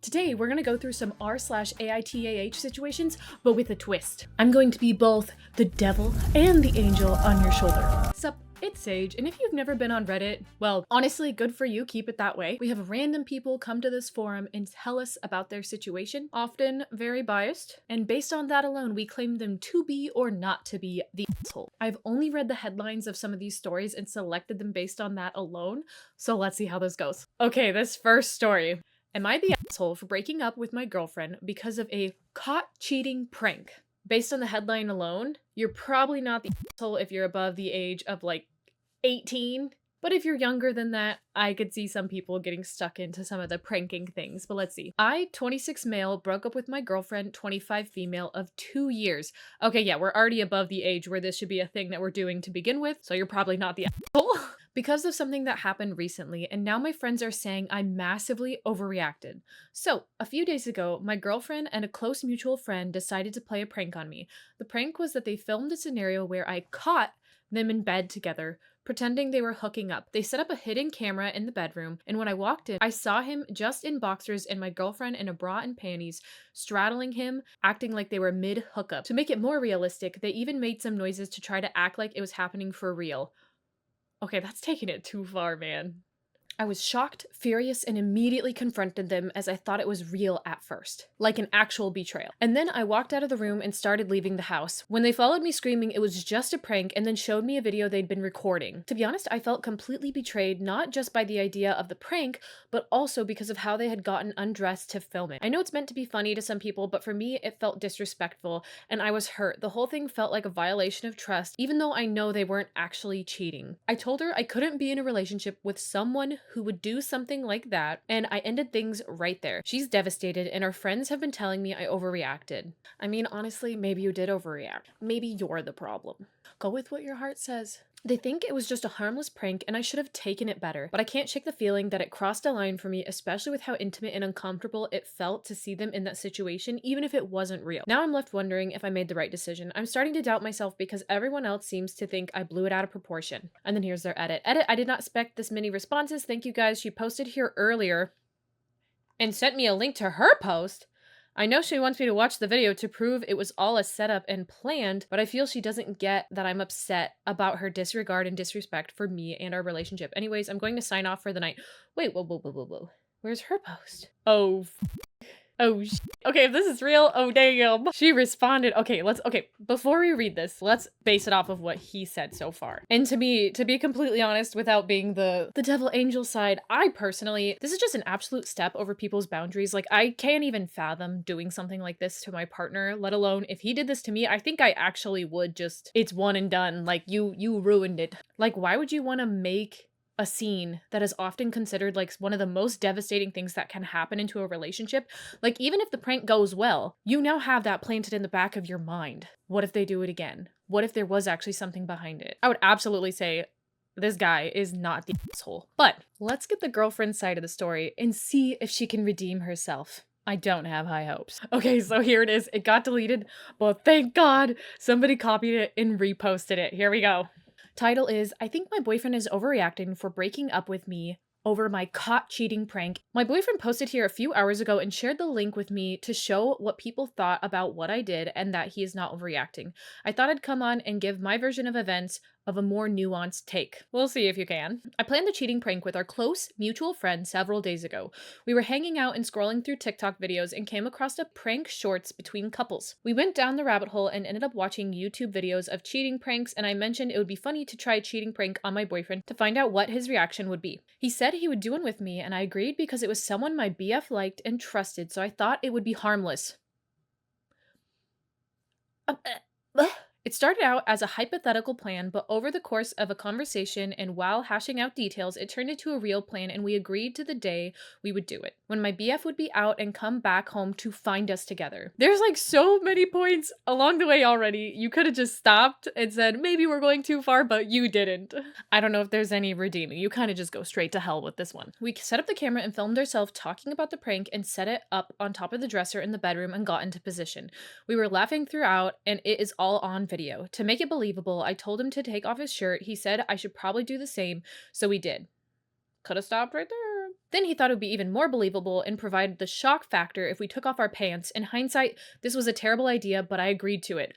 Today, we're gonna go through some r/AITAH situations, but with a twist. I'm going to be both the devil and the angel on your shoulder. Sup, it's Sage, and if you've never been on Reddit, well, honestly, good for you, keep it that way. We have random people come to this forum and tell us about their situation, often very biased, and based on that alone, we claim them to be or not to be the asshole. I've only read the headlines of some of these stories and selected them based on that alone, so let's see how this goes. Okay, this first story. Am I the asshole for breaking up with my girlfriend because of a caught cheating prank? Based on the headline alone, you're probably not the asshole if you're above the age of like 18. But if you're younger than that, I could see some people getting stuck into some of the pranking things. But let's see. I, 26 male, broke up with my girlfriend, 25 female, of 2 years. Okay, yeah, we're already above the age where this should be a thing that we're doing to begin with, so you're probably not the asshole. Because of something that happened recently, and now my friends are saying I massively overreacted. So, a few days ago, my girlfriend and a close mutual friend decided to play a prank on me. The prank was that they filmed a scenario where I caught them in bed together, pretending they were hooking up. They set up a hidden camera in the bedroom, and when I walked in, I saw him just in boxers and my girlfriend in a bra and panties, straddling him, acting like they were mid-hookup. To make it more realistic, they even made some noises to try to act like it was happening for real. Okay, that's taking it too far, man. I was shocked, furious, and immediately confronted them as I thought it was real at first, like an actual betrayal. And then I walked out of the room and started leaving the house. When they followed me screaming it was just a prank and then showed me a video they'd been recording. To be honest, I felt completely betrayed, not just by the idea of the prank, but also because of how they had gotten undressed to film it. I know it's meant to be funny to some people, but for me, it felt disrespectful, and I was hurt. The whole thing felt like a violation of trust, even though I know they weren't actually cheating. I told her I couldn't be in a relationship with someone who would do something like that, and I ended things right there. She's devastated, and her friends have been telling me I overreacted. I mean, honestly, maybe you did overreact. Maybe you're the problem. Go with what your heart says. They think it was just a harmless prank and I should have taken it better, but I can't shake the feeling that it crossed a line for me, especially with how intimate and uncomfortable it felt to see them in that situation, even if it wasn't real. Now I'm left wondering if I made the right decision. I'm starting to doubt myself because everyone else seems to think I blew it out of proportion. And then here's their edit. I did not expect this many responses. Thank you guys. She posted here earlier and sent me a link to her post. I know she wants me to watch the video to prove it was all a setup and planned, but I feel she doesn't get that I'm upset about her disregard and disrespect for me and our relationship. Anyways, I'm going to sign off for the night. Wait, whoa. Where's her post? Oh, okay, if this is real, oh damn. She responded. Okay, before we read this, let's base it off of what he said so far. And to be completely honest, without being the devil angel side, I personally, this is just an absolute step over people's boundaries. Like, I can't even fathom doing something like this to my partner, let alone if he did this to me. I think I actually would just, it's one and done. Like, you ruined it. Like, why would you want to make a scene that is often considered like one of the most devastating things that can happen into a relationship? Like, even if the prank goes well, you now have that planted in the back of your mind. What if they do it again? What if there was actually something behind it? I would absolutely say this guy is not the asshole. But let's get the girlfriend side of the story and see if she can redeem herself. I don't have high hopes. Okay, so here it is. It got deleted, but thank God somebody copied it and reposted it. Here we go. Title is, I think my boyfriend is overreacting for breaking up with me over my caught cheating prank. My boyfriend posted here a few hours ago and shared the link with me to show what people thought about what I did and that he is not overreacting. I thought I'd come on and give my version of events of a more nuanced take. We'll see if you can. I planned the cheating prank with our close mutual friend several days ago. We were hanging out and scrolling through TikTok videos and came across a prank shorts between couples. We went down the rabbit hole and ended up watching YouTube videos of cheating pranks, and I mentioned it would be funny to try a cheating prank on my boyfriend to find out what his reaction would be. He said he would do one with me, and I agreed because it was someone my BF liked and trusted, so I thought it would be harmless. It started out as a hypothetical plan, but over the course of a conversation and while hashing out details, it turned into a real plan and we agreed to the day we would do it, when my BF would be out and come back home to find us together. There's like so many points along the way already. You could have just stopped and said, maybe we're going too far, but you didn't. I don't know if there's any redeeming. You kind of just go straight to hell with this one. We set up the camera and filmed ourselves talking about the prank and set it up on top of the dresser in the bedroom and got into position. We were laughing throughout and it is all on video. To make it believable, I told him to take off his shirt. He said I should probably do the same, so we did. Could have stopped right there. Then he thought it would be even more believable and provided the shock factor if we took off our pants. In hindsight, this was a terrible idea, but I agreed to it.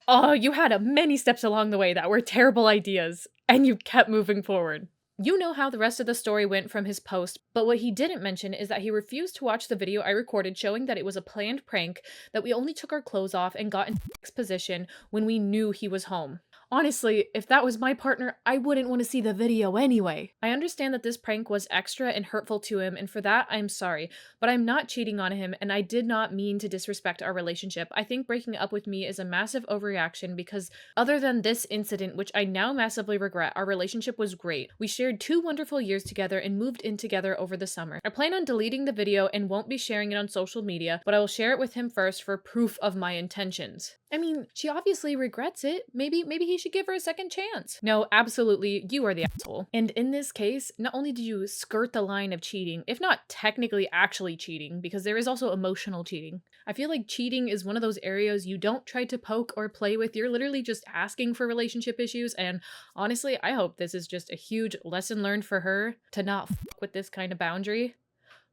Oh, you had many steps along the way that were terrible ideas, and you kept moving forward. You know how the rest of the story went from his post, but what he didn't mention is that he refused to watch the video I recorded showing that it was a planned prank, that we only took our clothes off and got in position when we knew he was home. Honestly, if that was my partner, I wouldn't want to see the video anyway. I understand that this prank was extra and hurtful to him, and for that, I'm sorry. But I'm not cheating on him, and I did not mean to disrespect our relationship. I think breaking up with me is a massive overreaction because other than this incident, which I now massively regret, our relationship was great. We shared 2 wonderful years together and moved in together over the summer. I plan on deleting the video and won't be sharing it on social media, but I will share it with him first for proof of my intentions. I mean, she obviously regrets it. Maybe he should give her a second chance. No, absolutely, you are the asshole. And in this case, not only did you skirt the line of cheating, if not technically actually cheating, because there is also emotional cheating. I feel like cheating is one of those areas you don't try to poke or play with. You're literally just asking for relationship issues, and honestly, I hope this is just a huge lesson learned for her to not fuck with this kind of boundary.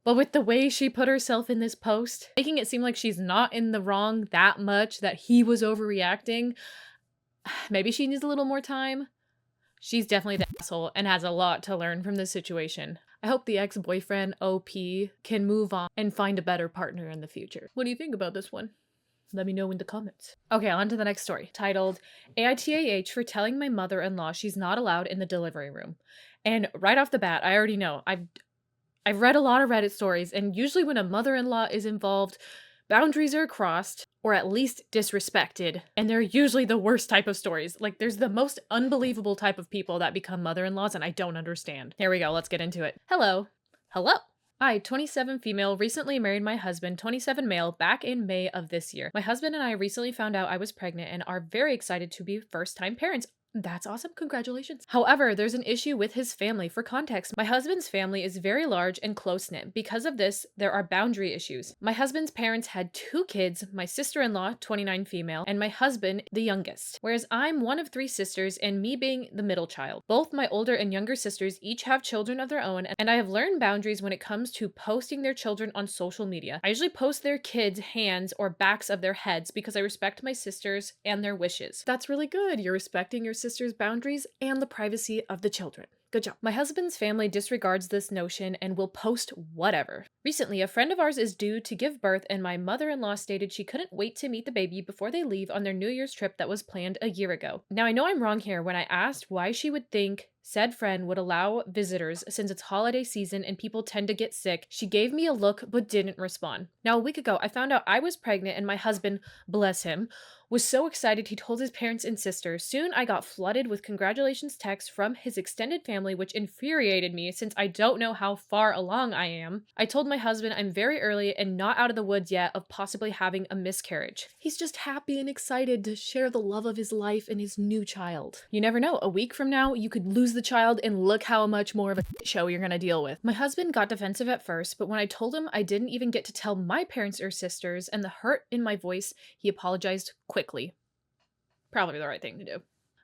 But with the way she put herself in this post, making it seem like she's not in the wrong that much, that he was overreacting, maybe she needs a little more time. She's definitely the asshole and has a lot to learn from this situation. I hope the ex-boyfriend, OP, can move on and find a better partner in the future. What do you think about this one? Let me know in the comments. Okay, on to the next story, titled, AITAH for telling my mother-in-law she's not allowed in the delivery room. And right off the bat, I already know, I've read a lot of Reddit stories, and usually when a mother-in-law is involved, boundaries are crossed, or at least disrespected, and they're usually the worst type of stories. Like, there's the most unbelievable type of people that become mother-in-laws, and I don't understand. Here we go, let's get into it. Hello. I, 27 female, recently married my husband, 27 male, back in May of this year. My husband and I recently found out I was pregnant and are very excited to be first-time parents. That's awesome. Congratulations. However, there's an issue with his family. For context, my husband's family is very large and close-knit. Because of this, there are boundary issues. My husband's parents had 2 kids, my sister-in-law, 29 female, and my husband, the youngest. Whereas I'm one of 3 sisters and me being the middle child. Both my older and younger sisters each have children of their own, and I have learned boundaries when it comes to posting their children on social media. I usually post their kids' hands or backs of their heads because I respect my sisters and their wishes. That's really good. You're respecting your sister's boundaries and the privacy of the children. Good job. My husband's family disregards this notion and will post whatever. Recently, a friend of ours is due to give birth, and my mother-in-law stated she couldn't wait to meet the baby before they leave on their New Year's trip that was planned a year ago. Now, I know I'm wrong here when I asked why she would think said friend would allow visitors since it's holiday season and people tend to get sick. She gave me a look but didn't respond. Now, a week ago, I found out I was pregnant and my husband, bless him, was so excited he told his parents and sister. Soon I got flooded with congratulations texts from his extended family, which infuriated me since I don't know how far along I am. I told my husband I'm very early and not out of the woods yet of possibly having a miscarriage. He's just happy and excited to share the love of his life and his new child. You never know, a week from now you could lose the child and look how much more of a show you're gonna deal with. My husband got defensive at first, but when I told him I didn't even get to tell my parents or sisters and the hurt in my voice, he apologized quickly. Probably the right thing to do.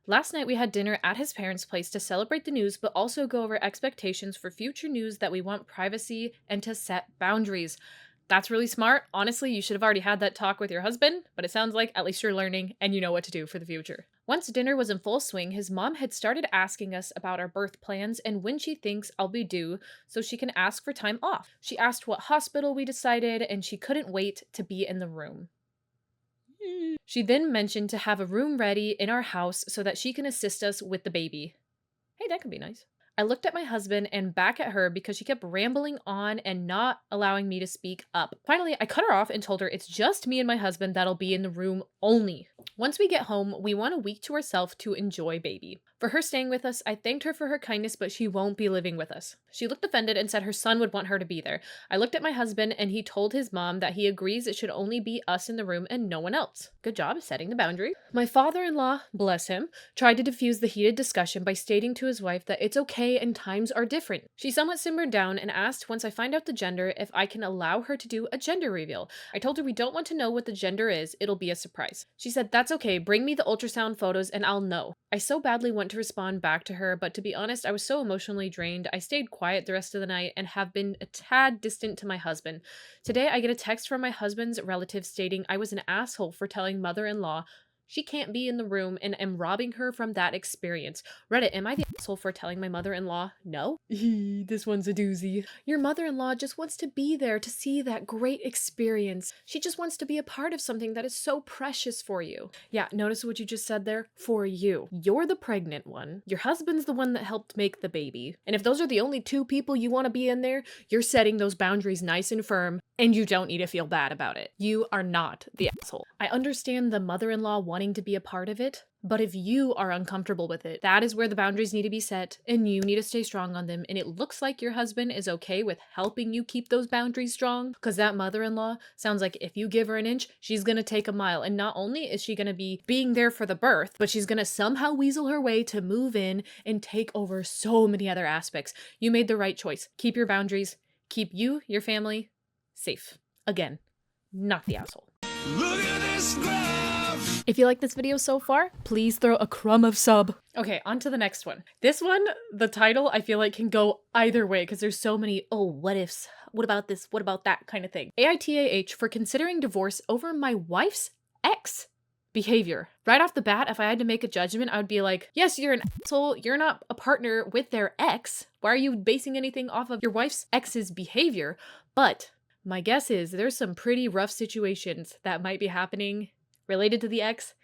Last night we had dinner at his parents' place to celebrate the news, but also go over expectations for future news, that we want privacy and to set boundaries. That's really smart. Honestly, you should have already had that talk with your husband, but it sounds like at least you're learning and you know what to do for the future. Once dinner was in full swing, his mom had started asking us about our birth plans and when she thinks I'll be due so she can ask for time off. She asked what hospital we decided, and she couldn't wait to be in the room. She then mentioned to have a room ready in our house so that she can assist us with the baby. Hey, that could be nice. I looked at my husband and back at her because she kept rambling on and not allowing me to speak up. Finally, I cut her off and told her it's just me and my husband that'll be in the room only. Once we get home, we want a week to ourselves to enjoy baby. For her staying with us, I thanked her for her kindness, but she won't be living with us. She looked offended and said her son would want her to be there. I looked at my husband and he told his mom that he agrees it should only be us in the room and no one else. Good job setting the boundary. My father-in-law, bless him, tried to diffuse the heated discussion by stating to his wife that it's okay and times are different. She somewhat simmered down and asked once I find out the gender if I can allow her to do a gender reveal. I told her we don't want to know what the gender is, it'll be a surprise. She said said, "That's okay, bring me the ultrasound photos and I'll know." I so badly want to respond back to her, but to be honest, I was so emotionally drained. I stayed quiet the rest of the night and have been a tad distant to my husband. Today, I get a text from my husband's relative stating I was an asshole for telling mother-in-law she can't be in the room and am robbing her from that experience. Reddit, am I the asshole for telling my mother-in-law no? This one's a doozy. Your mother-in-law just wants to be there to see that great experience. She just wants to be a part of something that is so precious for you. Yeah, notice what you just said there? For you. You're the pregnant one. Your husband's the one that helped make the baby. And if those are the only two people you want to be in there, you're setting those boundaries nice and firm, and you don't need to feel bad about it. You are not the asshole. I understand the mother-in-law wanting to be a part of it, but if you are uncomfortable with it, that is where the boundaries need to be set, and you need to stay strong on them, and it looks like your husband is okay with helping you keep those boundaries strong, because that mother-in-law sounds like if you give her an inch, she's gonna take a mile, and not only is she gonna be being there for the birth, but she's gonna somehow weasel her way to move in and take over so many other aspects. You made the right choice. Keep your boundaries. Keep you, your family, safe. Again, not the asshole. Look at this graph. If you like this video so far, please throw a crumb of sub. Okay, on to the next one. This one, the title, I feel like can go either way because there's so many, oh, what ifs, what about this, what about that kind of thing. AITAH for considering divorce over my wife's ex behavior. Right off the bat, if I had to make a judgment, I would be like, yes, you're an asshole. You're not a partner with their ex. Why are you basing anything off of your wife's ex's behavior? But my guess is there's some pretty rough situations that might be happening related to the ex.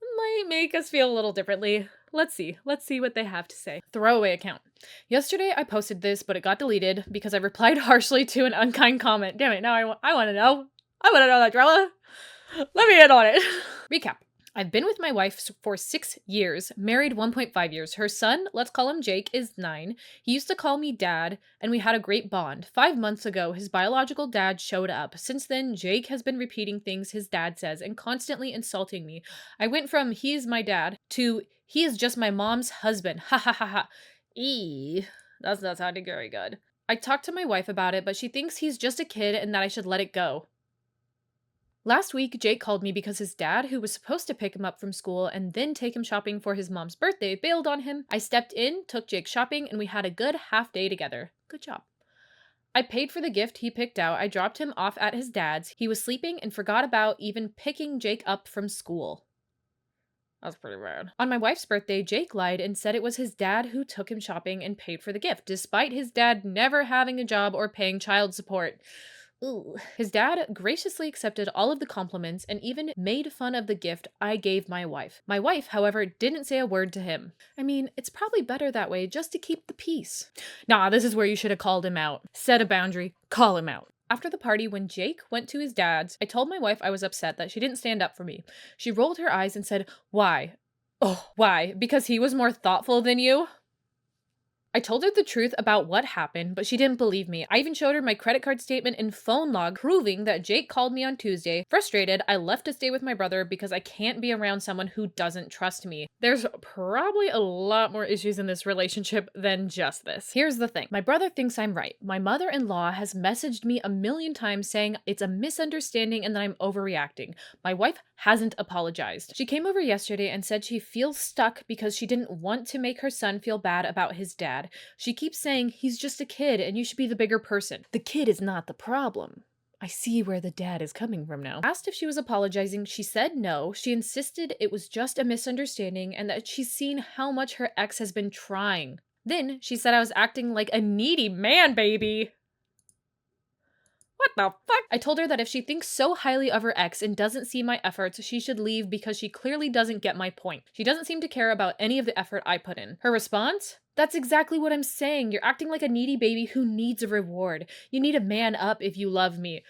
It might make us feel a little differently. Let's see what they have to say. Throwaway account. Yesterday I posted this, but it got deleted because I replied harshly to an unkind comment. Damn it, now I want to know. I want to know that drama. Let me in on it. Recap. I've been with my wife for 6 years, married 1.5 years. Her son, let's call him Jake, is 9. He used to call me dad, and we had a great bond. 5 months ago, his biological dad showed up. Since then, Jake has been repeating things his dad says and constantly insulting me. I went from he is my dad to he is just my mom's husband. Ha ha ha ha. That's not sounding very good. I talked to my wife about it, but she thinks he's just a kid and that I should let it go. Last week, Jake called me because his dad, who was supposed to pick him up from school and then take him shopping for his mom's birthday, bailed on him. I stepped in, took Jake shopping, and we had a good half day together. Good job. I paid for the gift he picked out. I dropped him off at his dad's. He was sleeping and forgot about even picking Jake up from school. That's pretty bad. On my wife's birthday, Jake lied and said it was his dad who took him shopping and paid for the gift, despite his dad never having a job or paying child support. Ooh. His dad graciously accepted all of the compliments and even made fun of the gift I gave my wife. My wife, however, didn't say a word to him. I mean, it's probably better that way just to keep the peace. Nah, this is where you should have called him out. Set a boundary, call him out. After the party, when Jake went to his dad's, I told my wife I was upset that she didn't stand up for me. She rolled her eyes and said, "Why?" Oh, why? Because he was more thoughtful than you? I told her the truth about what happened, but she didn't believe me. I even showed her my credit card statement and phone log proving that Jake called me on Tuesday. Frustrated, I left to stay with my brother because I can't be around someone who doesn't trust me. There's probably a lot more issues in this relationship than just this. Here's the thing. My brother thinks I'm right. My mother-in-law has messaged me a million times saying it's a misunderstanding and that I'm overreacting. My wife hasn't apologized. She came over yesterday and said she feels stuck because she didn't want to make her son feel bad about his dad. She keeps saying he's just a kid and you should be the bigger person. The kid is not the problem. I see where the dad is coming from now. Asked if she was apologizing, she said no. She insisted it was just a misunderstanding and that she's seen how much her ex has been trying. Then she said I was acting like a needy man baby. What the fuck? I told her that if she thinks so highly of her ex and doesn't see my efforts, she should leave because she clearly doesn't get my point. She doesn't seem to care about any of the effort I put in. Her response? That's exactly what I'm saying. You're acting like a needy baby who needs a reward. You need to man up if you love me.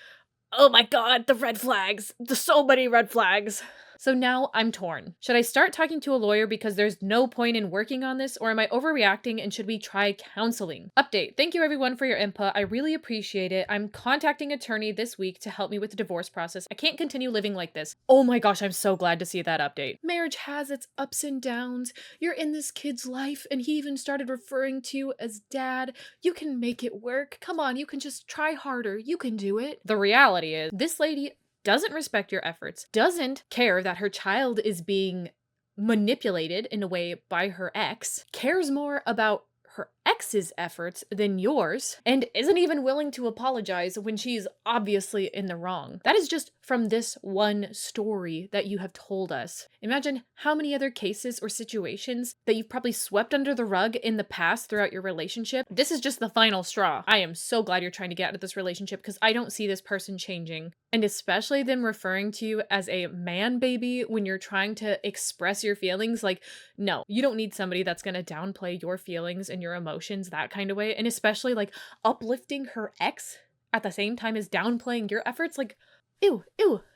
Oh my god, the red flags. There's so many red flags. So now I'm torn. Should I start talking to a lawyer because there's no point in working on this, or am I overreacting and should we try counseling? Update. Thank you everyone for your input. I really appreciate it. I'm contacting an attorney this week to help me with the divorce process. I can't continue living like this. Oh my gosh, I'm so glad to see that update. Marriage has its ups and downs. You're in this kid's life and he even started referring to you as dad. You can make it work. Come on, you can just try harder. You can do it. The reality is, this lady doesn't respect your efforts, doesn't care that her child is being manipulated in a way by her ex, cares more about her ex's efforts than yours, and isn't even willing to apologize when she's obviously in the wrong. That is just from this one story that you have told us. Imagine how many other cases or situations that you've probably swept under the rug in the past throughout your relationship. This is just the final straw. I am so glad you're trying to get out of this relationship because I don't see this person changing. And especially them referring to you as a man baby when you're trying to express your feelings. Like, no, you don't need somebody that's going to downplay your feelings and your emotions that kind of way. And especially like uplifting her ex at the same time as downplaying your efforts. Like, ew,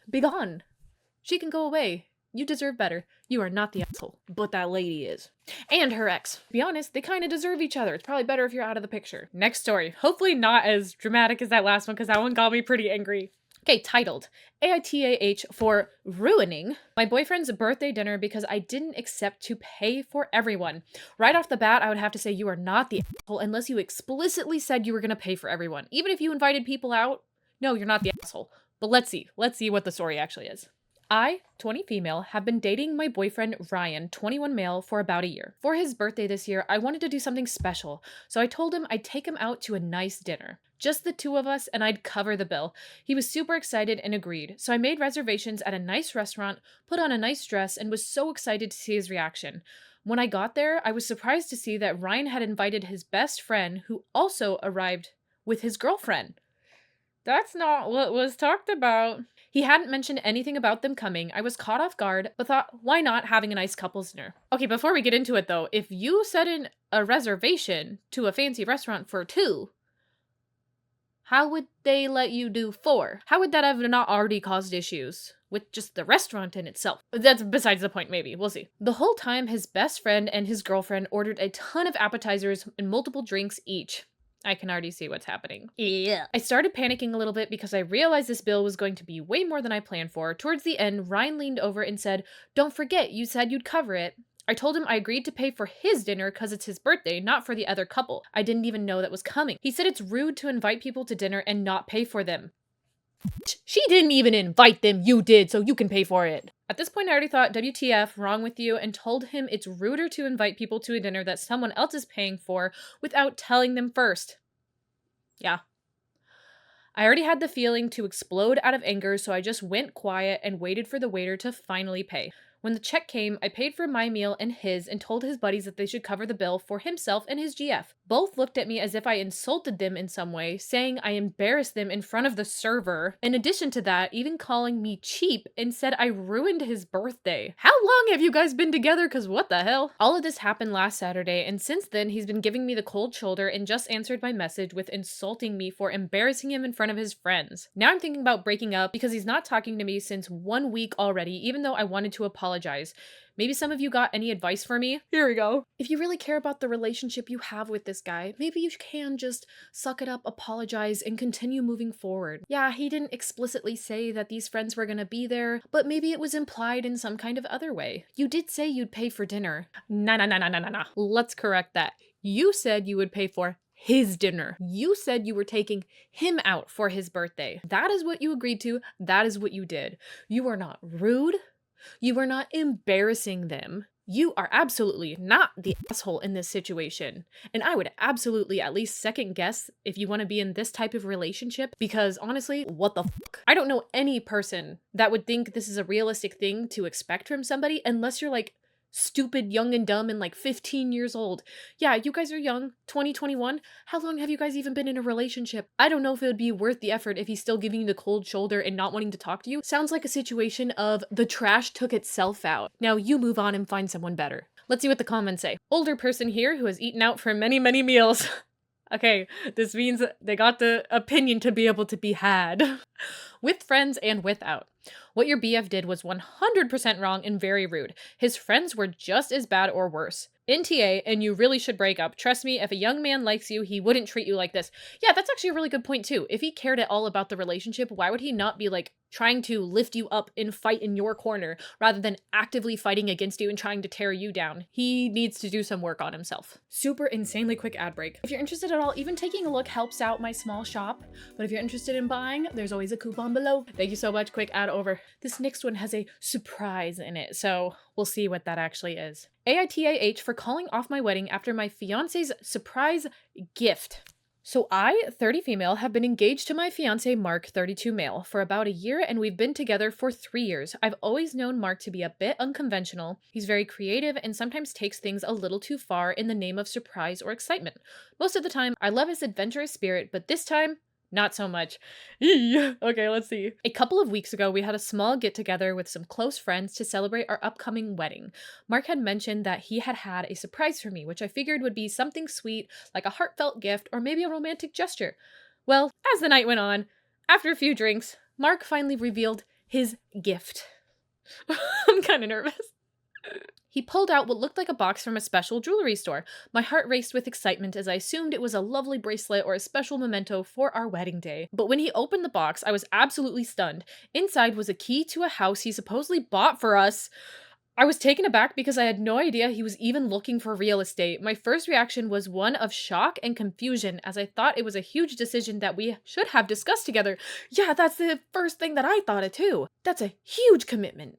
be gone. She can go away. You deserve better. You are not the asshole, but that lady is. And her ex. To be honest, they kind of deserve each other. It's probably better if you're out of the picture. Next story. Hopefully not as dramatic as that last one because that one got me pretty angry. Okay, titled AITAH for ruining my boyfriend's birthday dinner because I didn't accept to pay for everyone. Right off the bat, I would have to say you are not the asshole unless you explicitly said you were going to pay for everyone. Even if you invited people out, no, you're not the asshole. But let's see what the story actually is. I, 20 female, have been dating my boyfriend Ryan, 21 male, for about a year. For his birthday this year, I wanted to do something special, so I told him I'd take him out to a nice dinner. Just the two of us, and I'd cover the bill. He was super excited and agreed, so I made reservations at a nice restaurant, put on a nice dress, and was so excited to see his reaction. When I got there, I was surprised to see that Ryan had invited his best friend, who also arrived with his girlfriend. That's not what was talked about. He hadn't mentioned anything about them coming. I was caught off guard, but thought, why not having a nice couple's dinner? Okay, before we get into it though, if you set in a reservation to a fancy restaurant for 2, how would they let you do 4? How would that have not already caused issues with just the restaurant in itself? That's besides the point, maybe. We'll see. The whole time, his best friend and his girlfriend ordered a ton of appetizers and multiple drinks each. I can already see what's happening. Yeah. I started panicking a little bit because I realized this bill was going to be way more than I planned for. Towards the end, Ryan leaned over and said, "Don't forget, you said you'd cover it." I told him I agreed to pay for his dinner because it's his birthday, not for the other couple. I didn't even know that was coming. He said it's rude to invite people to dinner and not pay for them. She didn't even invite them, you did, so you can pay for it. At this point, I already thought, WTF, wrong with you, and told him it's ruder to invite people to a dinner that someone else is paying for without telling them first. Yeah. I already had the feeling to explode out of anger, so I just went quiet and waited for the waiter to finally pay. When the check came, I paid for my meal and his and told his buddies that they should cover the bill for himself and his GF. Both looked at me as if I insulted them in some way, saying I embarrassed them in front of the server. In addition to that, even calling me cheap and said I ruined his birthday. How long have you guys been together? Cause what the hell? All of this happened last Saturday, and since then he's been giving me the cold shoulder and just answered my message with insulting me for embarrassing him in front of his friends. Now I'm thinking about breaking up because he's not talking to me since 1 week already, even though I wanted to apologize. Maybe some of you got any advice for me? Here we go. If you really care about the relationship you have with this guy, maybe you can just suck it up, apologize, and continue moving forward. Yeah, he didn't explicitly say that these friends were gonna be there, but maybe it was implied in some kind of other way. You did say you'd pay for dinner. Nah. Let's correct that. You said you would pay for his dinner. You said you were taking him out for his birthday. That is what you agreed to. That is what you did. You are not rude. You are not embarrassing them. You are absolutely not the asshole in this situation. And I would absolutely at least second guess if you want to be in this type of relationship, because honestly, what the fuck? I don't know any person that would think this is a realistic thing to expect from somebody unless you're like stupid, young and dumb and like 15 years old. Yeah, you guys are young, 2021. How long have you guys even been in a relationship? I don't know if it would be worth the effort if he's still giving you the cold shoulder and not wanting to talk to you. Sounds like a situation of the trash took itself out. Now you move on and find someone better. Let's see what the comments say. Older person here who has eaten out for many, many meals. Okay, this means they got the opinion to be able to be had. With friends and without. What your BF did was 100% wrong and very rude. His friends were just as bad or worse. NTA, and you really should break up. Trust me, if a young man likes you, he wouldn't treat you like this. Yeah, that's actually a really good point too. If he cared at all about the relationship, why would he not be like trying to lift you up and fight in your corner rather than actively fighting against you and trying to tear you down. He needs to do some work on himself. Super insanely quick ad break. If you're interested at all, even taking a look helps out my small shop. But if you're interested in buying, there's always a coupon below. Thank you so much. Quick ad over. This next one has a surprise in it, so we'll see what that actually is. AITAH for calling off my wedding after my fiance's surprise gift. So I, 30 female, have been engaged to my fiance Mark, 32 male, for about a year, and we've been together for 3 years. I've always known Mark to be a bit unconventional. He's very creative and sometimes takes things a little too far in the name of surprise or excitement. Most of the time, I love his adventurous spirit, but this time, not so much. Okay, let's see. A couple of weeks ago, we had a small get-together with some close friends to celebrate our upcoming wedding. Mark had mentioned that he had had a surprise for me, which I figured would be something sweet, like a heartfelt gift or maybe a romantic gesture. Well, as the night went on, after a few drinks, Mark finally revealed his gift. I'm kind of nervous. He pulled out what looked like a box from a special jewelry store. My heart raced with excitement as I assumed it was a lovely bracelet or a special memento for our wedding day. But when he opened the box, I was absolutely stunned. Inside was a key to a house he supposedly bought for us. I was taken aback because I had no idea he was even looking for real estate. My first reaction was one of shock and confusion, as I thought it was a huge decision that we should have discussed together. Yeah, that's the first thing that I thought of too. That's a huge commitment.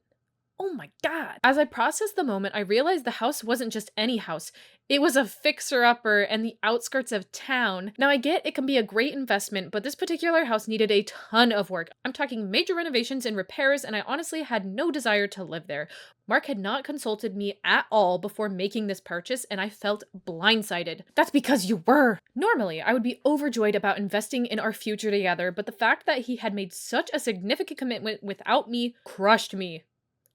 Oh my god. As I processed the moment, I realized the house wasn't just any house. It was a fixer-upper and the outskirts of town. Now I get it can be a great investment, but this particular house needed a ton of work. I'm talking major renovations and repairs, and I honestly had no desire to live there. Mark had not consulted me at all before making this purchase, and I felt blindsided. That's because you were! Normally, I would be overjoyed about investing in our future together, but the fact that he had made such a significant commitment without me crushed me.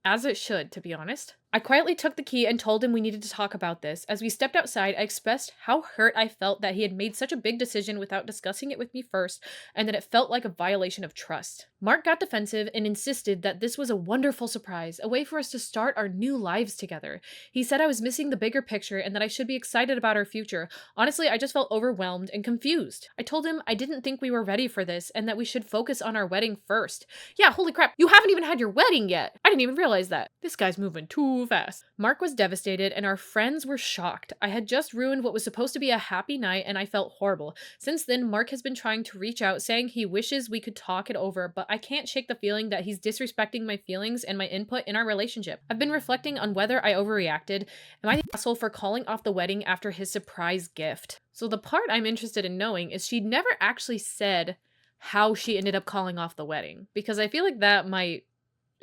As it should, to be honest. I quietly took the key and told him we needed to talk about this. As we stepped outside, I expressed how hurt I felt that he had made such a big decision without discussing it with me first, and that it felt like a violation of trust. Mark got defensive and insisted that this was a wonderful surprise, a way for us to start our new lives together. He said I was missing the bigger picture and that I should be excited about our future. Honestly, I just felt overwhelmed and confused. I told him I didn't think we were ready for this and that we should focus on our wedding first. Yeah, holy crap, you haven't even had your wedding yet! I didn't even realize that. This guy's moving too fast. Mark was devastated and our friends were shocked. I had just ruined what was supposed to be a happy night and I felt horrible. Since then, Mark has been trying to reach out saying he wishes we could talk it over, but I can't shake the feeling that he's disrespecting my feelings and my input in our relationship. I've been reflecting on whether I overreacted. Am I the asshole for calling off the wedding after his surprise gift? So the part I'm interested in knowing is she never actually said how she ended up calling off the wedding, because I feel like that might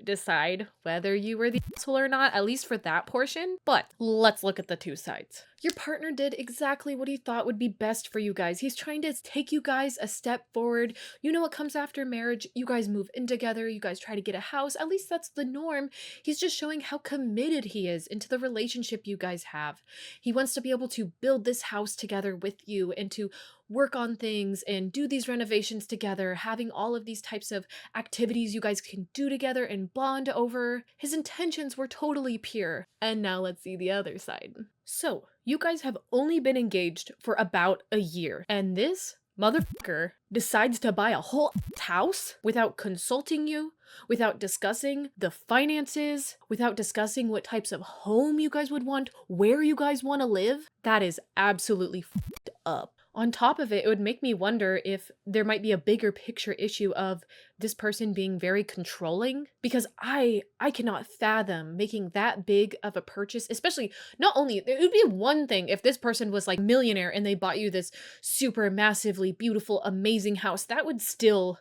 decide whether you were the asshole or not, at least for that portion. But let's look at the two sides. Your partner did exactly what he thought would be best for you guys. He's trying to take you guys a step forward. You know what comes after marriage? You guys move in together. You guys try to get a house. At least that's the norm. He's just showing how committed he is into the relationship you guys have. He wants to be able to build this house together with you and to work on things and do these renovations together, having all of these types of activities you guys can do together and bond over. His intentions were totally pure. And now let's see the other side. So, you guys have only been engaged for about a year, and this motherfucker decides to buy a whole house without consulting you, without discussing the finances, without discussing what types of home you guys would want, where you guys want to live. That is absolutely fucked up. On top of it, it would make me wonder if there might be a bigger picture issue of this person being very controlling, because I cannot fathom making that big of a purchase, especially not only, it would be one thing if this person was like millionaire and they bought you this super massively beautiful, amazing house. That would still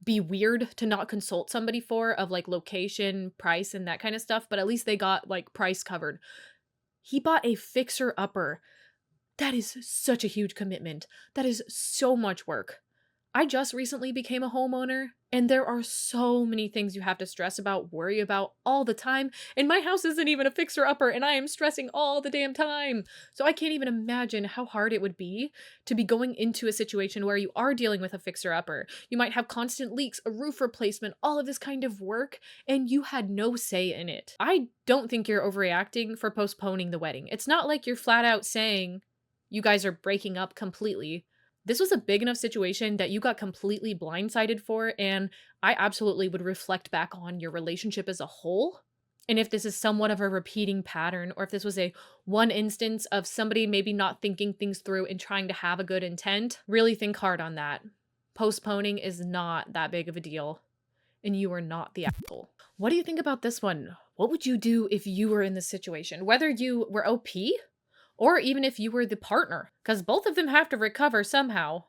be weird to not consult somebody for, of like location, price, and that kind of stuff, but at least they got like price covered. He bought a fixer-upper. That is such a huge commitment. That is so much work. I just recently became a homeowner, and there are so many things you have to stress about, worry about all the time, and my house isn't even a fixer-upper, and I am stressing all the damn time. So I can't even imagine how hard it would be to be going into a situation where you are dealing with a fixer-upper. You might have constant leaks, a roof replacement, all of this kind of work, and you had no say in it. I don't think you're overreacting for postponing the wedding. It's not like you're flat out saying you guys are breaking up completely. This was a big enough situation that you got completely blindsided for, and I absolutely would reflect back on your relationship as a whole. And if this is somewhat of a repeating pattern, or if this was a one instance of somebody maybe not thinking things through and trying to have a good intent, really think hard on that. Postponing is not that big of a deal, and you are not the asshole. What do you think about this one? What would you do if you were in this situation? Whether you were OP or even if you were the partner, because both of them have to recover somehow.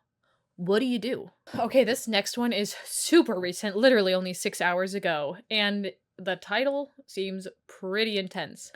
What do you do? Okay, this next one is super recent, literally only 6 hours ago, and the title seems pretty intense.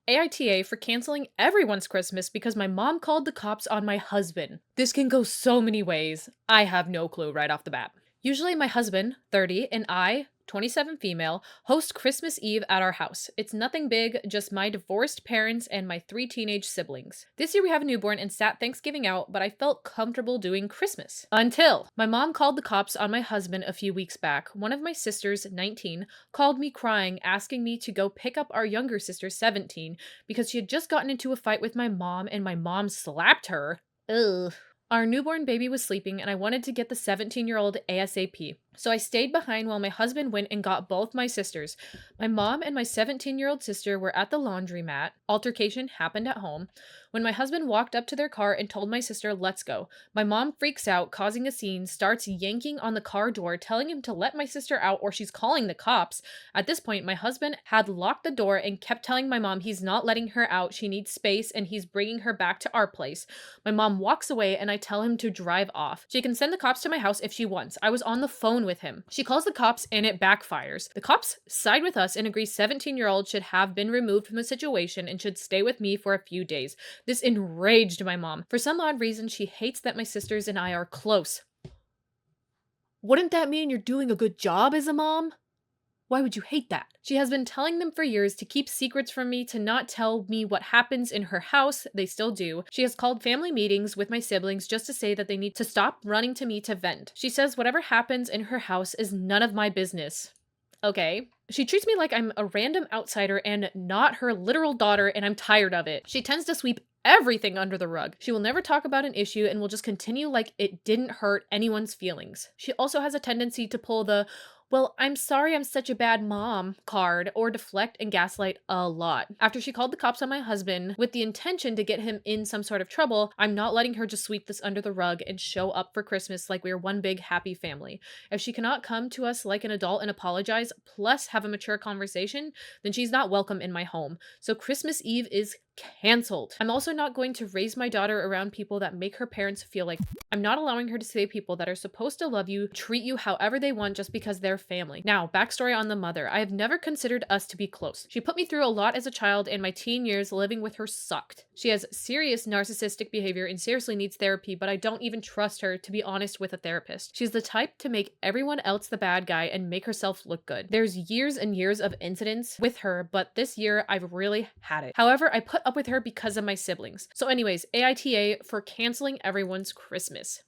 AITA for canceling everyone's Christmas because my mom called the cops on my husband. This can go so many ways. I have no clue right off the bat. Usually my husband, 30, and I, 27 female, host Christmas Eve at our house. It's nothing big, just my divorced parents and my 3 teenage siblings. This year we have a newborn and sat Thanksgiving out, but I felt comfortable doing Christmas. Until my mom called the cops on my husband a few weeks back. One of my sisters, 19, called me crying, asking me to go pick up our younger sister, 17, because she had just gotten into a fight with my mom and my mom slapped her. Ugh. Our newborn baby was sleeping and I wanted to get the 17-year-old ASAP. So I stayed behind while my husband went and got both my sisters. My mom and my 17-year-old sister were at the laundromat. Altercation happened at home. When my husband walked up to their car and told my sister, "Let's go," my mom freaks out, causing a scene, starts yanking on the car door, telling him to let my sister out or she's calling the cops. At this point, my husband had locked the door and kept telling my mom he's not letting her out, she needs space, and he's bringing her back to our place. My mom walks away and I tell him to drive off. She can send the cops to my house if she wants. I was on the phone with him. She calls the cops and it backfires. The cops side with us and agree 17-year-old should have been removed from the situation and should stay with me for a few days. This enraged my mom. For some odd reason, she hates that my sisters and I are close. Wouldn't that mean you're doing a good job as a mom? Why would you hate that? She has been telling them for years to keep secrets from me, to not tell me what happens in her house. They still do. She has called family meetings with my siblings just to say that they need to stop running to me to vent. She says whatever happens in her house is none of my business. Okay. She treats me like I'm a random outsider and not her literal daughter, and I'm tired of it. She tends to sweep everything under the rug. She will never talk about an issue and will just continue like it didn't hurt anyone's feelings. She also has a tendency to pull the "well, I'm sorry I'm such a bad mom" card, or deflect and gaslight a lot. After she called the cops on my husband with the intention to get him in some sort of trouble, I'm not letting her just sweep this under the rug and show up for Christmas like we're one big happy family. If she cannot come to us like an adult and apologize, plus have a mature conversation, then she's not welcome in my home. So Christmas Eve is canceled. I'm also not going to raise my daughter around people that make her parents feel like I'm not allowing her to say people that are supposed to love you, treat you however they want just because they're family. Now, backstory on the mother. I have never considered us to be close. She put me through a lot as a child, and my teen years living with her sucked. She has serious narcissistic behavior and seriously needs therapy, but I don't even trust her to be honest with a therapist. She's the type to make everyone else the bad guy and make herself look good. There's years and years of incidents with her, but this year I've really had it. However, I put up with her because of my siblings. So anyways, AITA for canceling everyone's Christmas.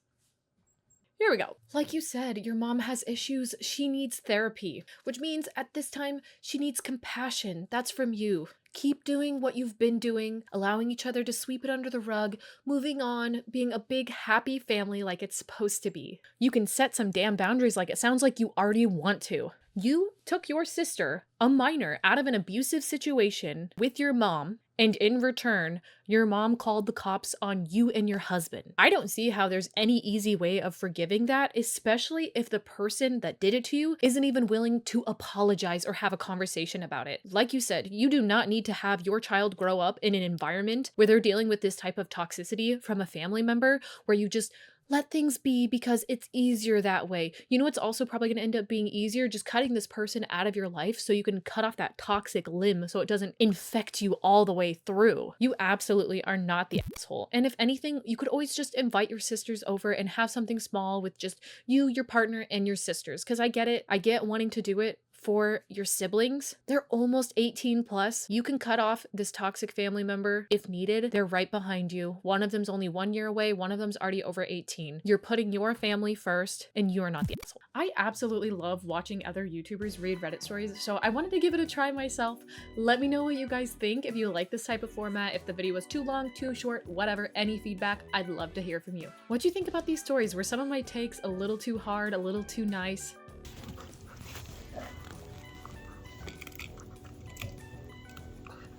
Here we go. Like you said, your mom has issues. She needs therapy, which means at this time, she needs compassion. That's from you. Keep doing what you've been doing, allowing each other to sweep it under the rug, moving on, being a big, happy family like it's supposed to be. You can set some damn boundaries like it sounds like you already want to. You took your sister, a minor, out of an abusive situation with your mom, and in return, your mom called the cops on you and your husband. I don't see how there's any easy way of forgiving that, especially if the person that did it to you isn't even willing to apologize or have a conversation about it. Like you said, you do not need to have your child grow up in an environment where they're dealing with this type of toxicity from a family member, where you just let things be because it's easier that way. You know, it's also probably going to end up being easier just cutting this person out of your life so you can cut off that toxic limb so it doesn't infect you all the way through. You absolutely are not the asshole. And if anything, you could always just invite your sisters over and have something small with just you, your partner, and your sisters. Because I get it. I get wanting to do it for your siblings. They're almost 18 plus. You can cut off this toxic family member if needed. They're right behind you. One of them's only 1 year away. One of them's already over 18. You're putting your family first and you're not the asshole. I absolutely love watching other YouTubers read Reddit stories, so I wanted to give it a try myself. Let me know what you guys think. If you like this type of format, if the video was too long, too short, whatever, any feedback, I'd love to hear from you. What do you think about these stories? Were some of my takes a little too hard, a little too nice?